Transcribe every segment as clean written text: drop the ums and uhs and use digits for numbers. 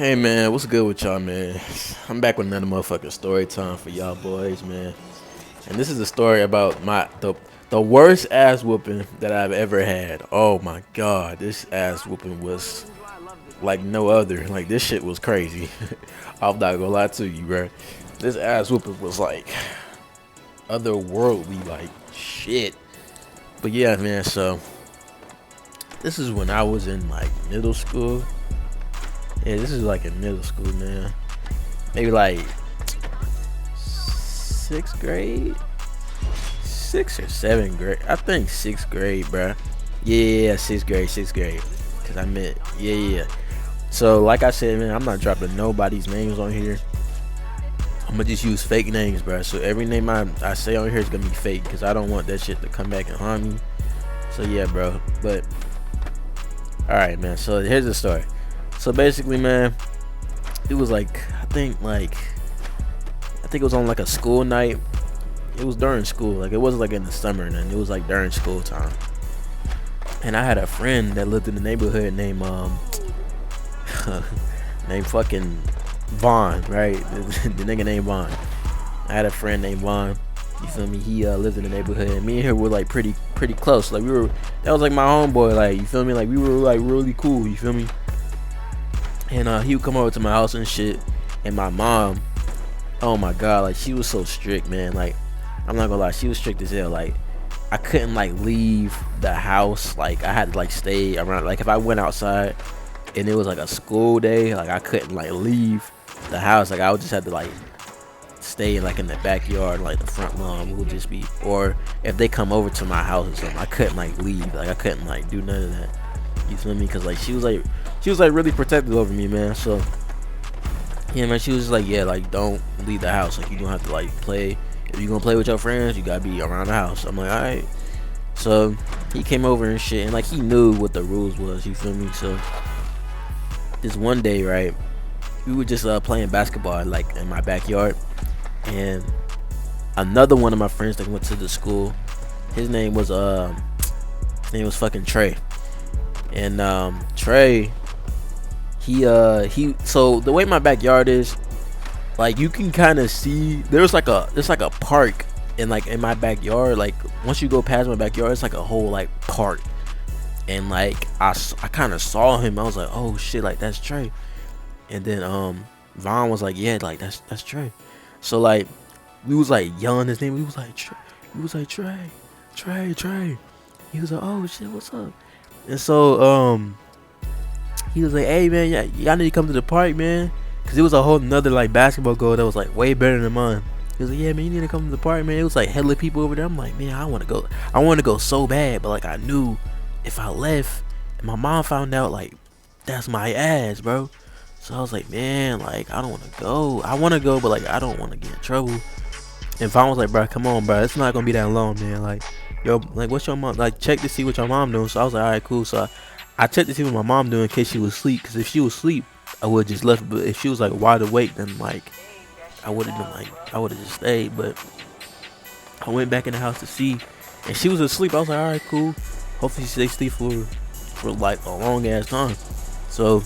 Hey man, what's good with y'all, man? I'm back with another motherfucking story time for y'all boys, man. And this is a story about the worst ass whooping that I've ever had. Oh my god, this ass whooping was like no other. Like this shit was crazy. I'm not gonna lie to you, bro. This ass whooping was like otherworldly, like shit. But yeah, man. So this is when I was in like middle school. Yeah, this is like in middle school, man. Maybe like sixth grade, sixth or seventh grade. I think sixth grade, bruh. Yeah, sixth grade, sixth grade. Cause I meant, yeah. So like I said, man, I'm not dropping nobody's names on here. I'm gonna just use fake names, bruh. So every name I say on here is gonna be fake, cause I don't want that shit to come back and haunt me. So yeah, bro. But all right, man. So here's the story. So basically, man, it was like I think it was on like a school night. It was during school, like it wasn't like in the summer, and it was like during school time. And I had a friend that lived in the neighborhood named named fucking Vaughn, right? The nigga named Vaughn. I had a friend named Vaughn. You feel me? He lived in the neighborhood, and me and him were like pretty close. Like that was like my homeboy. Like you feel me? Like we were like really cool. You feel me? And he would come over to my house and shit. And my mom, oh my god, like she was so strict, man. Like I'm not gonna lie, she was strict as hell. Like I couldn't like leave the house. Like I had to like stay around. Like if I went outside and it was like a school day, like I couldn't like leave the house. Like I would just have to like stay like in the backyard, like the front lawn would just be. Or if they come over to my house or something, I couldn't like leave. Like I couldn't like do none of that. You feel me? Cause like she was like really protective over me, man. So yeah, man, she was just like, yeah, like don't leave the house. Like you don't have to like play. If you gonna play with your friends, you gotta be around the house. I'm like, all right. So he came over and shit, and like he knew what the rules was. You feel me? So this one day, right, we were just playing basketball like in my backyard, and another one of my friends that went to the school, his name was fucking Trey, and Trey, he so the way my backyard is, like you can kind of see there's like a park in my backyard. Like once you go past my backyard, it's like a whole like park. And like I kind of saw him. I was like, oh shit, like that's Trey. And then Vaughn was like, yeah, like that's Trey. So like we was like yelling his name. We was like Trey. We was like Trey. He was like, oh shit, what's up? And so he was like, hey man, y'all need to come to the park, man. Cause it was a whole nother like basketball goal that was like way better than mine. He was like, yeah man, you need to come to the park, man. It was like hella people over there. I'm like, man, I want to go so bad. But like I knew if I left and my mom found out, like that's my ass, bro. So I was like, man, like I don't want to go. I want to go, but like I don't want to get in trouble. And Vaughn was like, bro, come on, bro. It's not gonna be that long, man. Like, yo, like what's your mom? Like check to see what your mom doing. So I was like, all right, cool. So I checked to see what my mom doing in case she was asleep. Cause if she was asleep, I would just left. But if she was like wide awake, then like I would have just stayed. But I went back in the house to see, and she was asleep. I was like, all right, cool. Hopefully she stays asleep for like a long ass time. So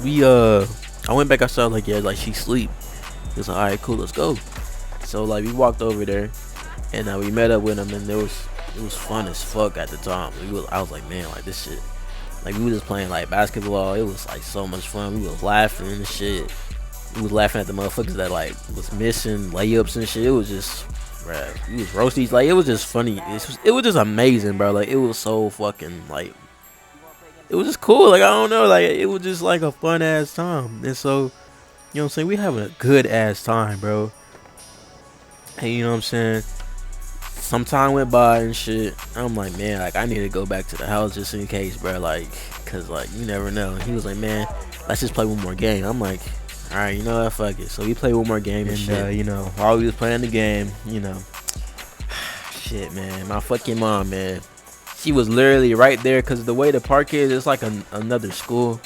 I went back outside like, yeah, like she sleep. He was like, all right, cool, let's go. So like we walked over there, and we met up with him, and it was fun as fuck at the time. I was like, man, like this shit. Like we were just playing like basketball. It was like so much fun. We was laughing and shit. We was laughing at the motherfuckers that like was missing layups and shit. It was just, bruh, we was roasties. Like it was just funny. It was just amazing, bro. Like it was so fucking like, it was just cool. Like I don't know. Like it was just like a fun ass time. And so, you know what I'm saying? We having a good ass time, bro. Hey, you know what I'm saying? Some time went by and shit. I'm like, man, like I need to go back to the house just in case, bro. Like, cause like you never know. And he was like, man, let's just play one more game. I'm like, all right, you know what? Fuck it. So we played one more game and shit. You know, while we was playing the game, you know, shit, man, my fucking mom, man, she was literally right there. Cause the way the park is, it's like another school.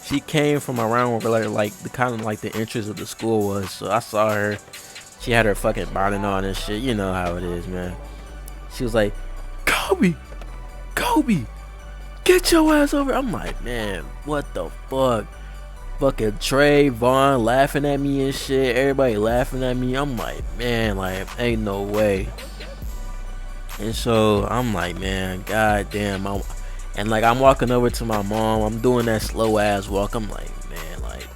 She came from around where like the kind of like the entrance of the school was. So I saw her. She had her fucking bonnet on and shit. You know how it is, man. She was like, Kobe, get your ass over. I'm like, man, what the fuck? fucking Trey, Vaughn laughing at me and shit. Everybody laughing at me. I'm like, man, like, ain't no way. And so I'm like, man, goddamn. And like, I'm walking over to my mom. I'm doing that slow ass walk. I'm like, man, like,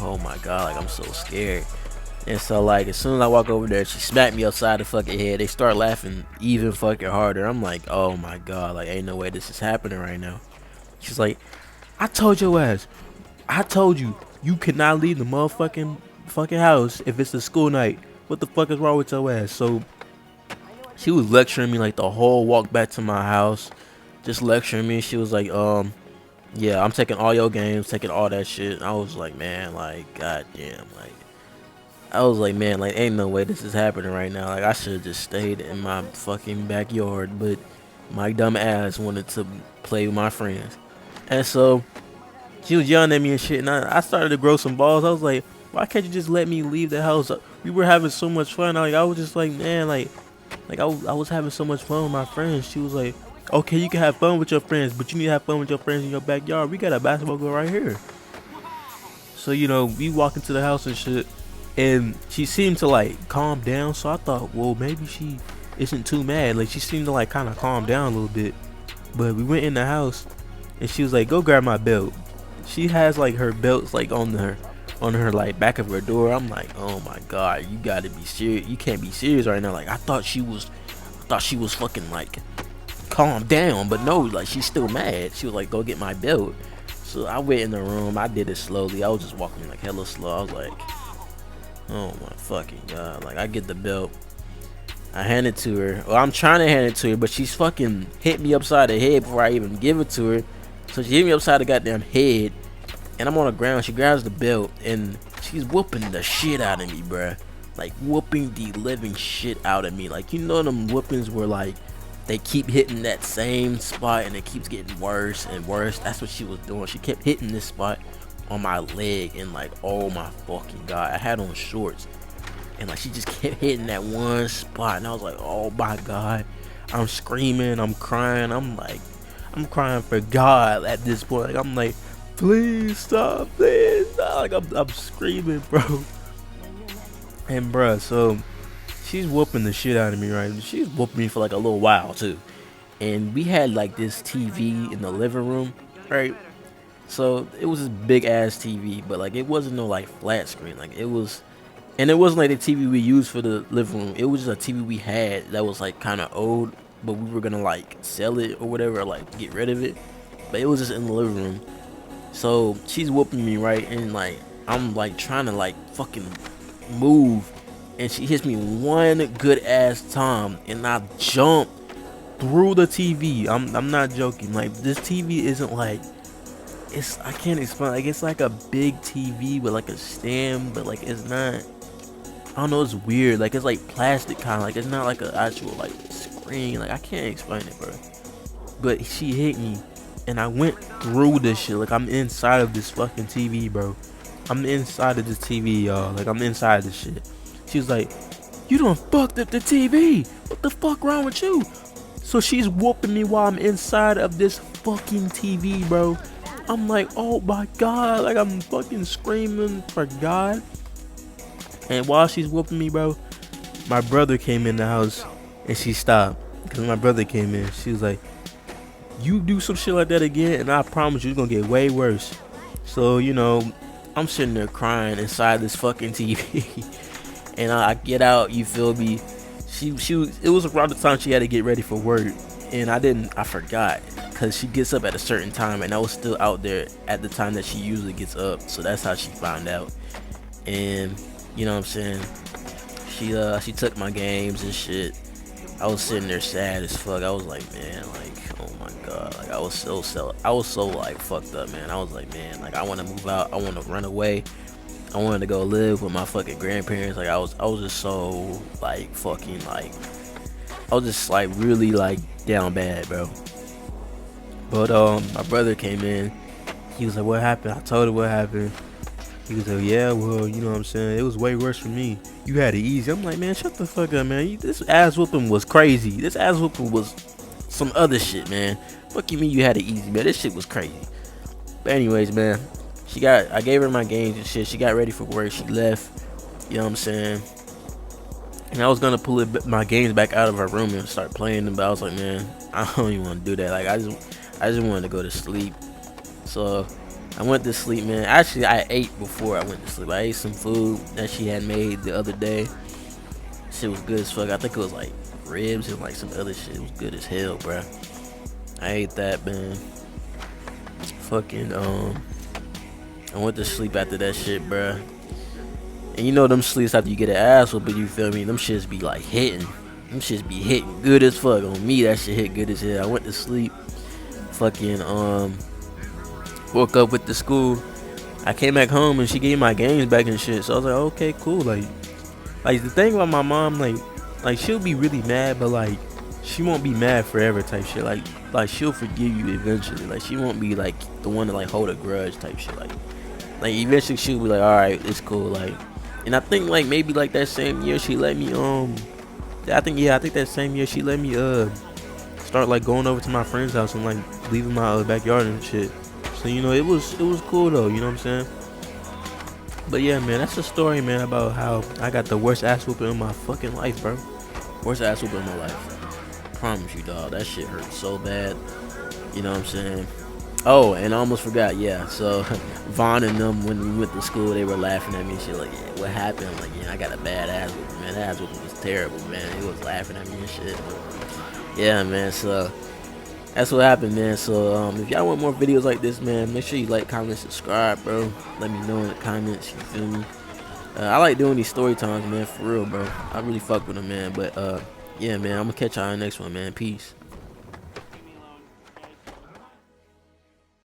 oh my god, like I'm so scared. And so like, as soon as I walk over there, she smacked me upside the fucking head. They start laughing even fucking harder. I'm like, oh my god, like ain't no way this is happening right now. She's like, I told your ass. I told you, you cannot leave the motherfucking fucking house if it's a school night. What the fuck is wrong with your ass? So she was lecturing me like the whole walk back to my house, just lecturing me. She was like, yeah, I'm taking all your games, taking all that shit. And I was like, man, like, goddamn, like, I was like, man, like, ain't no way this is happening right now. Like, I should have just stayed in my fucking backyard, but my dumb ass wanted to play with my friends. And so she was yelling at me and shit, and I started to grow some balls. I was like, why can't you just let me leave the house? We were having so much fun. Like, I was just like, man, like I was having so much fun with my friends. She was like, okay, you can have fun with your friends, but you need to have fun with your friends in your backyard. We got a basketball court right here. So, you know, we walk into the house and shit, and she seemed to like calm down. So I thought, well, maybe she isn't too mad. Like, she seemed to like kind of calm down a little bit. But we went in the house, and she was like, go grab my belt. She has like her belts like on her like back of her door. I'm like, oh my god, you gotta be serious. You can't be serious right now. Like, I thought she was fucking like calm down, but no, like she's still mad. She was like, go get my belt. So I went in the room. I did it slowly. I was just walking like hella slow. I was like, oh my fucking god. Like, I get the belt. I hand it to her. Well, I'm trying to hand it to her, but she's fucking hit me upside the head before I even give it to her. So she hit me upside the goddamn head, and I'm on the ground. She grabs the belt, and she's whooping the shit out of me, bruh. Like, whooping the living shit out of me. Like, you know them whoopings where, like, they keep hitting that same spot, and it keeps getting worse and worse. That's what she was doing. She kept hitting this spot on my leg, and, like, oh my fucking god. I had on shorts, and, like, she just kept hitting that one spot, and I was like, oh my god. I'm screaming. I'm crying. I'm crying for God at this point. Like, I'm like, please stop, please stop. Like, I'm screaming, bro. And bruh, so she's whooping the shit out of me, right? She's whooping me for like a little while too. And we had like this TV in the living room, right? So it was this big ass TV, but like it wasn't no like flat screen. Like, it was, and it wasn't like the TV we used for the living room. It was just a TV we had that was like kind of old, but we were gonna like sell it or whatever, or like get rid of it. But it was just in the living room. So she's whooping me, right? And like, I'm like trying to like fucking move, and she hits me one good ass time, and I jump through the TV. I'm not joking. Like, this TV isn't like, it's, I can't explain. Like, it's like a big TV with like a stand, but like it's not, I don't know, it's weird. Like, it's like plastic kind of, like it's not like an actual like screen. Like, I can't explain it, bro. But she hit me, and I went through this shit. Like, I'm inside of this fucking TV, bro. I'm inside of this TV, y'all. Like, I'm inside this shit. She was like, you done fucked up the TV. What the fuck wrong with you? So she's whooping me while I'm inside of this fucking TV, bro. I'm like, oh my god. Like, I'm fucking screaming for God. And while she's whooping me, bro, my brother came in the house, and she stopped. Because my brother came in. She was like, you do some shit like that again, and I promise you it's gonna get way worse. So, you know, I'm sitting there crying inside this fucking TV. And I get out, you feel me? It was around the time she had to get ready for work, and I forgot, because she gets up at a certain time, and I was still out there at the time that she usually gets up. So that's how she found out. And you know what I'm saying, she took my games and shit. I was sitting there sad as fuck. I was like, man, like, oh my god, like, I was so like fucked up, man. I was like, man, like, I want to move out. I want to run away. I wanted to go live with my fucking grandparents. Like, I was just so like fucking like, I was just like really like down bad, bro. But my brother came in. He was like, what happened? I told him what happened. He was like, yeah, well, you know what I'm saying, it was way worse for me. You had it easy. I'm like, man, shut the fuck up, man. This ass whooping was crazy. This ass whooping was some other shit, man. Fuck you mean you had it easy, man? This shit was crazy. But anyways, man, I gave her my games and shit. She got ready for work. She left. You know what I'm saying? And I was gonna pull my games back out of her room and start playing them, but I was like, man, I don't even want to do that. Like, I just wanted to go to sleep. So I went to sleep, man. Actually, I ate before I went to sleep. I ate some food that she had made the other day. Shit was good as fuck. I think it was like ribs and like some other shit. It was good as hell, bruh. I ate that, man. Fucking I went to sleep after that shit, bruh. And you know them sleeps after you get an ass whooping, you feel me? Them shits be like hitting. Them shits be hitting good as fuck. On me, that shit hit good as hell. I went to sleep. Fucking woke up with the school. I came back home and she gave my games back and shit. So I was like, okay, cool. Like the thing about my mom, like she'll be really mad, but like she won't be mad forever type shit. Like she'll forgive you eventually. Like she won't be like the one to like hold a grudge type shit. Like eventually she'll be like, all right, it's cool. Like, and I think like maybe like that same year she let me I think that same year she let me start like going over to my friend's house and like leaving my backyard and shit. So you know it was cool though. You know what I'm saying? But yeah, man, that's a story, man, about how I got the worst ass whooping in my fucking life, bro. Worst ass whooping in my life. Promise you, dog. That shit hurt so bad. You know what I'm saying? Oh, and I almost forgot. Yeah, so Vaughn and them, when we went to school, they were laughing at me and shit. Like, yeah, what happened? I'm like, yeah, I got a bad ass whooping, man. That ass whooping was terrible, man. He was laughing at me and shit. But yeah, man. So that's what happened, man. So if y'all want more videos like this, man, make sure you like, comment, subscribe, bro. Let me know in the comments. You feel me? I like doing these story times, man. For real, bro. I really fuck with them, man. But yeah, man, I'm gonna catch y'all in the next one, man. Peace.